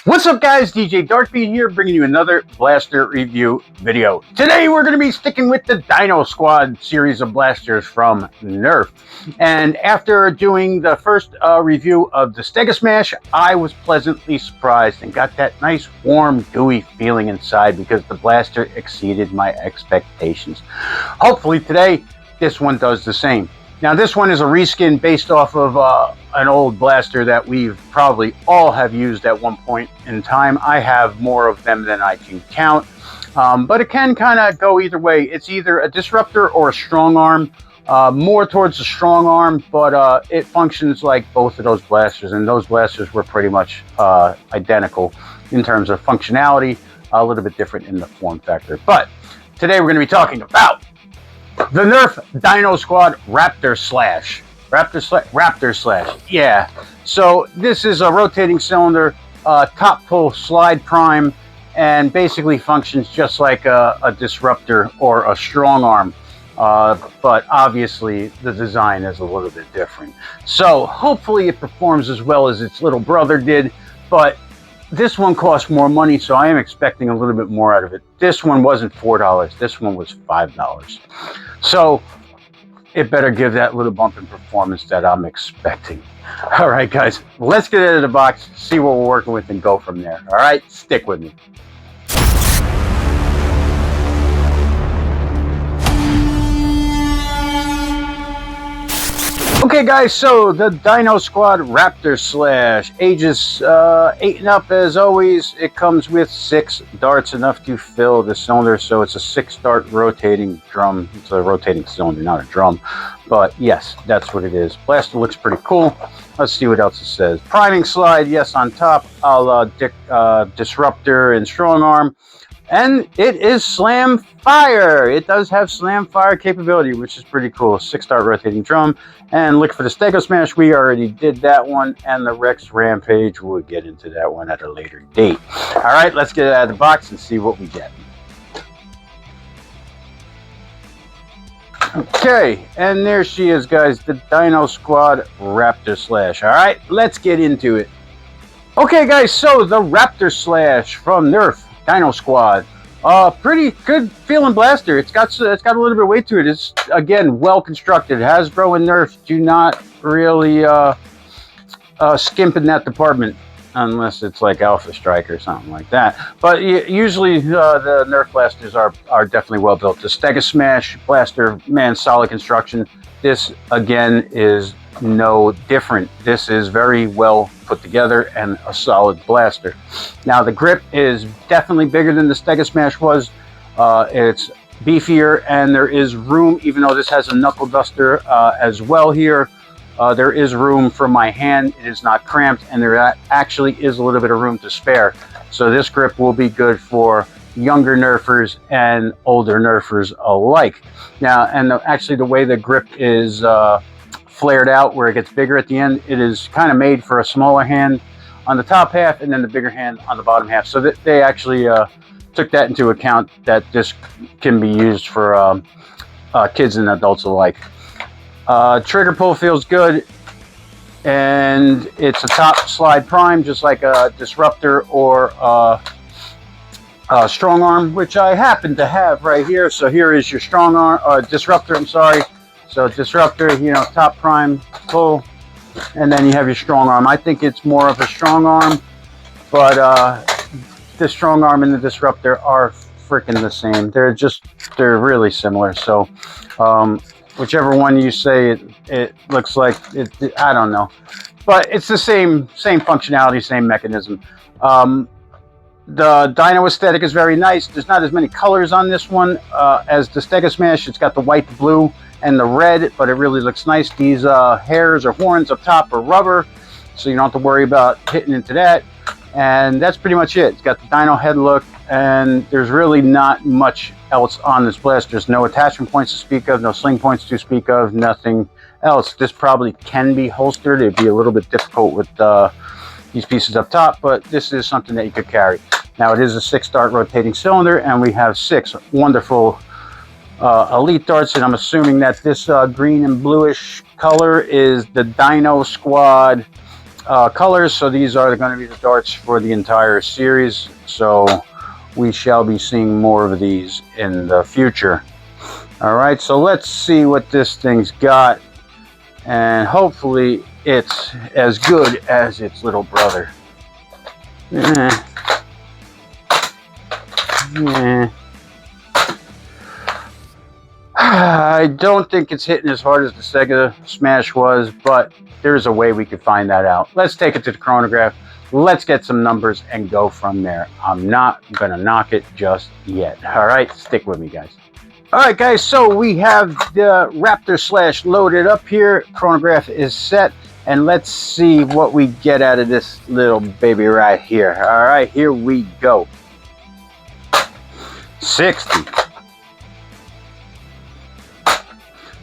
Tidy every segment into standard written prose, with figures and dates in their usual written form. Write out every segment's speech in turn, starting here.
What's up guys, DJ Dart here bringing you another blaster review video. Today we're going to be sticking with the DinoSquad series of blasters from Nerf. And after doing the first review of the Stego-Smash, I was pleasantly surprised and got that nice warm gooey feeling inside because the blaster exceeded my expectations. Hopefully today this one does the same. Now this one is a reskin based off of an old blaster that we've probably all have used at one point in time. I have more of them than I can count, but it can kind of go either way. It's either a Disruptor or a Strongarm, more towards the Strongarm, but it functions like both of those blasters, and those blasters were pretty much identical in terms of functionality, a little bit different in the form factor. But today we're going to be talking about the Nerf DinoSquad Raptor-Slash. Raptor-Slash, yeah. So this is a rotating cylinder, top pull slide prime, and basically functions just like a Disruptor or a Strongarm. But obviously the design is a little bit different. So hopefully it performs as well as its little brother did, but this one costs more money, so I am expecting a little bit more out of it. This one wasn't $4, this one was $5. So it better give that little bump in performance that I'm expecting. All right, guys, let's get out of the box, see what we're working with, and go from there. All right, stick with me. Okay guys, so the DinoSquad Raptor-Slash, ages 8 and up as always. It comes with 6 darts, enough to fill the cylinder, so it's a 6-dart rotating drum. It's a rotating cylinder, not a drum, but yes, that's what it is. Blaster looks pretty cool. Let's see what else it says. Priming slide, yes, on top, a la Disruptor and Strongarm. And it is slam fire. It does have slam fire capability, which is pretty cool. 6-dart rotating drum. And look for the Stego-Smash. We already did that one. And the Rex Rampage, we'll get into that one at a later date. All right, let's get it out of the box and see what we get. Okay, and there she is, guys. The DinoSquad Raptor-Slash. All right, let's get into it. Okay, guys, so the Raptor-Slash from Nerf DinoSquad, pretty good feeling blaster. It's got a little bit of weight to it. It's again well constructed. Hasbro and Nerf do not really skimp in that department unless it's like Alpha Strike or something like that. But usually the Nerf blasters are definitely well built. The Stego-Smash blaster, man, solid construction. This again is no different. This is very well put together and a solid blaster. Now the grip is definitely bigger than the Stego-Smash was. It's beefier, and there is room, even though this has a knuckle duster as well here, there is room for my hand. It is not cramped, and there actually is a little bit of room to spare. So this grip will be good for younger Nerfers and older Nerfers alike. Now, and actually the way the grip is flared out where it gets bigger at the end, it is kind of made for a smaller hand on the top half and then the bigger hand on the bottom half. So that they actually took that into account, that this can be used for kids and adults alike. Trigger pull feels good, and it's a top slide prime just like a Disruptor or Strongarm, which I happen to have right here. So here is your Disruptor, I'm sorry. So Disruptor, you know, top prime pull, and then you have your Strongarm. I think it's more of a Strongarm, but the Strongarm and the Disruptor are freaking the same. They're really similar. So whichever one you say it looks like, I don't know, but it's the same functionality, same mechanism. The Dino aesthetic is very nice. There's not as many colors on this one as the Stego-Smash. It's got the white, the blue, and the red, but it really looks nice. These hairs or horns up top are rubber, so you don't have to worry about hitting into that. And that's pretty much it. It's got the Dino head look, and there's really not much else on this blaster. There's no attachment points to speak of, no sling points to speak of, nothing else. This probably can be holstered. It'd be a little bit difficult with these pieces up top, but this is something that you could carry. Now it is a 6-dart rotating cylinder, and we have 6 wonderful elite darts, and I'm assuming that this green and bluish color is the DinoSquad colors. So these are going to be the darts for the entire series. So we shall be seeing more of these in the future. All right, so let's see what this thing's got, and hopefully it's as good as its little brother. I don't think it's hitting as hard as the Stego-Smash was, but there's a way we could find that out. Let's take it to the chronograph. Let's get some numbers and go from there. I'm not gonna knock it just yet. All right, stick with me, guys. All right, guys, so we have the RaptorSlash loaded up here. Chronograph is set, and let's see what we get out of this little baby right here. All right, here we go. 60.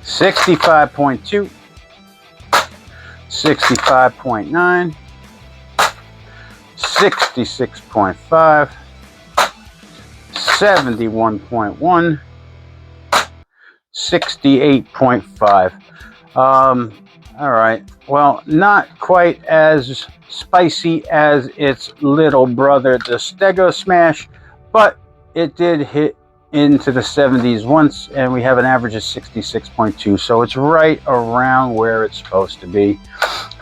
65.2. 65.9. 66.5. 71.1. 68.5. All right, well, not quite as spicy as its little brother, the Stego-Smash, but it did hit into the 70s once, and we have an average of 66.2, so it's right around where it's supposed to be.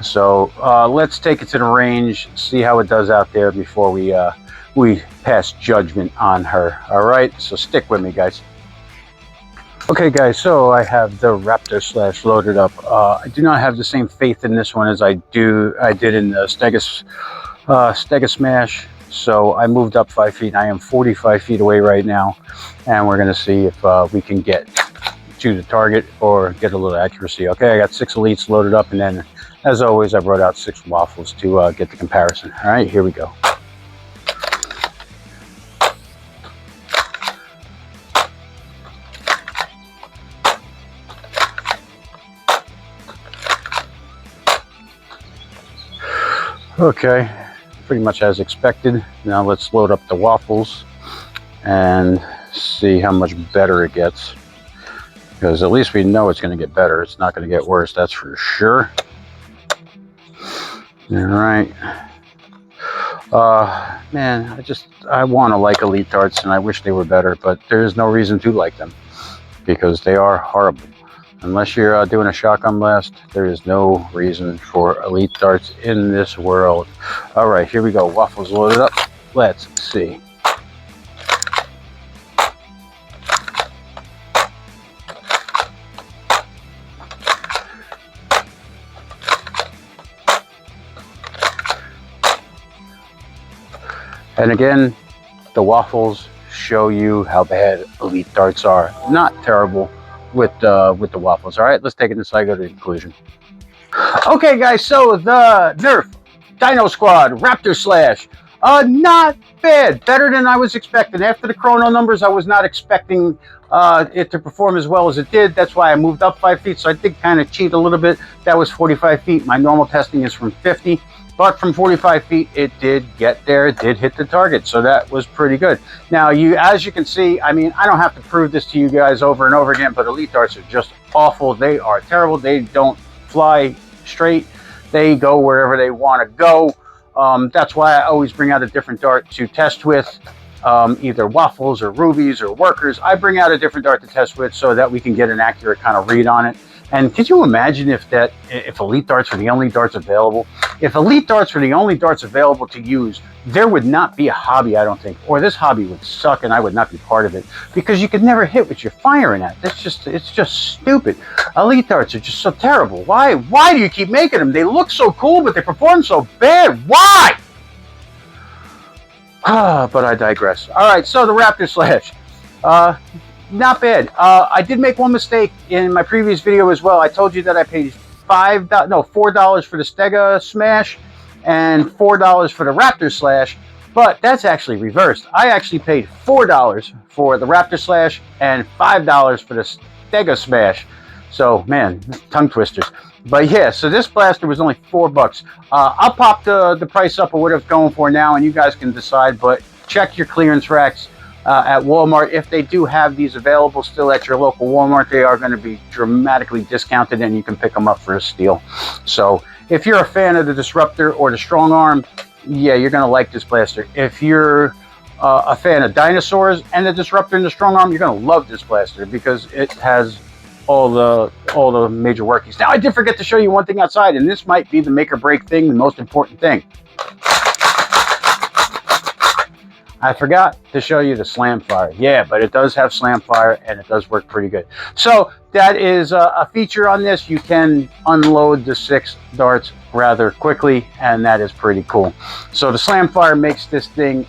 So let's take it to the range, see how it does out there before we pass judgment on her. All right, so stick with me, guys. Okay, guys, so I have the RaptorSlash loaded up. I do not have the same faith in this one as I did in the Stego-Smash. So I moved up 5 feet. I am 45 feet away right now, and we're going to see if we can get to the target or get a little accuracy. Okay, I got 6 elites loaded up, and then, as always, I brought out 6 waffles to get the comparison. All right, here we go. Okay, pretty much as expected. Now let's load up the waffles and see how much better it gets, because at least we know it's going to get better. It's not going to get worse, that's for sure. All right. Man, I want to like elite darts, and I wish they were better, but there's no reason to like them because they are horrible. Unless you're doing a shotgun blast, there is no reason for elite darts in this world. All right, here we go. Waffles loaded up. Let's see. And again, the waffles show you how bad elite darts are. Not terrible with the waffles. All right, let's take it inside, go to the conclusion. Okay, guys, so the Nerf DinoSquad Raptor-Slash, not bad, better than I was expecting. After the chrono numbers, I was not expecting it to perform as well as it did. That's why I moved up 5 feet, so I did kind of cheat a little bit. That was 45 feet. My normal testing is from 50. But from 45 feet, it did get there. It did hit the target, so that was pretty good. Now, as you can see, I mean, I don't have to prove this to you guys over and over again, but elite darts are just awful. They are terrible. They don't fly straight. They go wherever they want to go. That's why I always bring out a different dart to test with, either waffles or rubies or workers. I bring out a different dart to test with so that we can get an accurate kind of read on it. And could you imagine if elite darts were the only darts available? If elite darts were the only darts available to use, there would not be a hobby, I don't think. Or this hobby would suck and I would not be part of it. Because you could never hit what you're firing at. It's just stupid. Elite darts are just so terrible. Why do you keep making them? They look so cool, but they perform so bad. Why? But I digress. All right, so the RaptorSlash. Not bad. I did make one mistake in my previous video as well. I told you that I paid $4 for the Stego-Smash and $4 for the RaptorSlash, but that's actually reversed. I actually paid $4 for the RaptorSlash and $5 for the Stego-Smash. So, man, tongue twisters. But yeah, so this blaster was only $4. I'll pop the price up or what it's going for now, and you guys can decide, but check your clearance racks at Walmart. If they do have these available still at your local Walmart, they are going to be dramatically discounted and you can pick them up for a steal. So if you're a fan of the Disruptor or the Strongarm, yeah, you're going to like this blaster. If you're a fan of dinosaurs and the Disruptor and the Strongarm, you're going to love this blaster because it has all the major workings. Now, I did forget to show you one thing outside, and this might be the make or break thing, the most important thing. I forgot to show you the slam fire. Yeah, but it does have slam fire, and it does work pretty good. So that is a feature on this. You can unload the 6 darts rather quickly, and that is pretty cool. So the slam fire makes this thing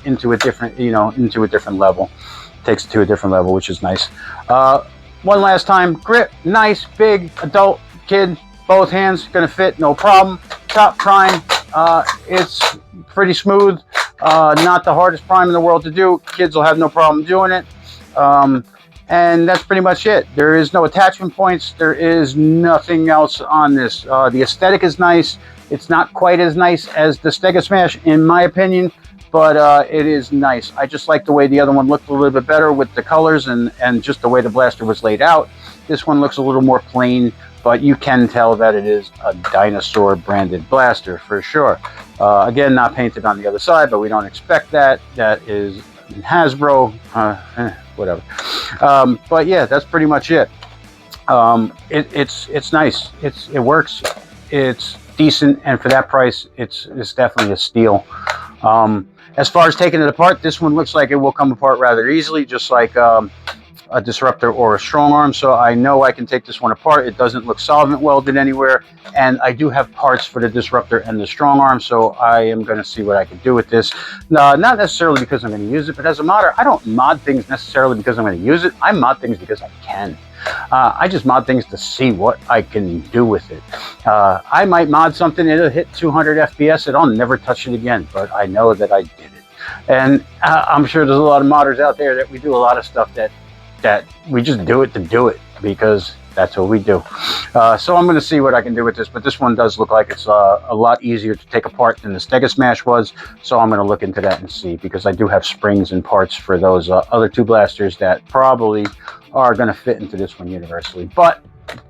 into a different, into a different level. Takes it to a different level, which is nice. One last time, grip, nice, big, adult, kid, both hands, gonna fit, no problem. Top prime, it's pretty smooth. Not the hardest prime in the world to do. Kids will have no problem doing it. And that's pretty much it. There is no attachment points. There is nothing else on this. The aesthetic is nice. It's not quite as nice as the Stego-Smash, in my opinion, but it is nice. I just like the way the other one looked a little bit better with the colors and just the way the blaster was laid out. This one looks a little more plain, but you can tell that it is a dinosaur branded blaster for sure. Again, not painted on the other side, but we don't expect that. That is Hasbro, whatever. But yeah, that's pretty much it. It's nice. It works. It's decent, and for that price, it's definitely a steal. As far as taking it apart, this one looks like it will come apart rather easily, just like a Disruptor or a Strongarm, so I know I can take this one apart. It doesn't look solvent welded anywhere, and I do have parts for the Disruptor and the Strongarm, so I am going to see what I can do with this. Not necessarily because I'm going to use it, but as a modder, I don't mod things necessarily because I'm going to use it. I mod things because I can. I just mod things to see what I can do with it. I might mod something, it'll hit 200 FPS, and I'll never touch it again, but I know that I did it. And I'm sure there's a lot of modders out there that we do a lot of stuff that we just do it to do it because that's what we do. So I'm going to see what I can do with this, but this one does look like it's a lot easier to take apart than the Stego-Smash was, so I'm going to look into that and see, because I do have springs and parts for those other 2 blasters that probably are going to fit into this one universally, but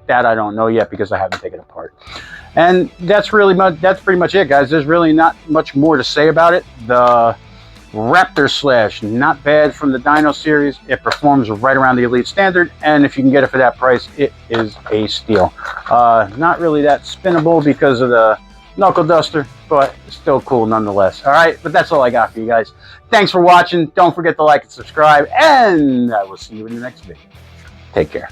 that I don't know yet because I haven't taken it apart. And that's pretty much it, guys. There's really not much more to say about it. The RaptorSlash, not bad from the Dino series. It performs right around the Elite standard, and if you can get it for that price, it is a steal. Not really that spinnable because of the knuckle duster, but still cool nonetheless. All right, but that's all I got for you guys. Thanks for watching. Don't forget to like and subscribe, and I will see you in the next video. Take care.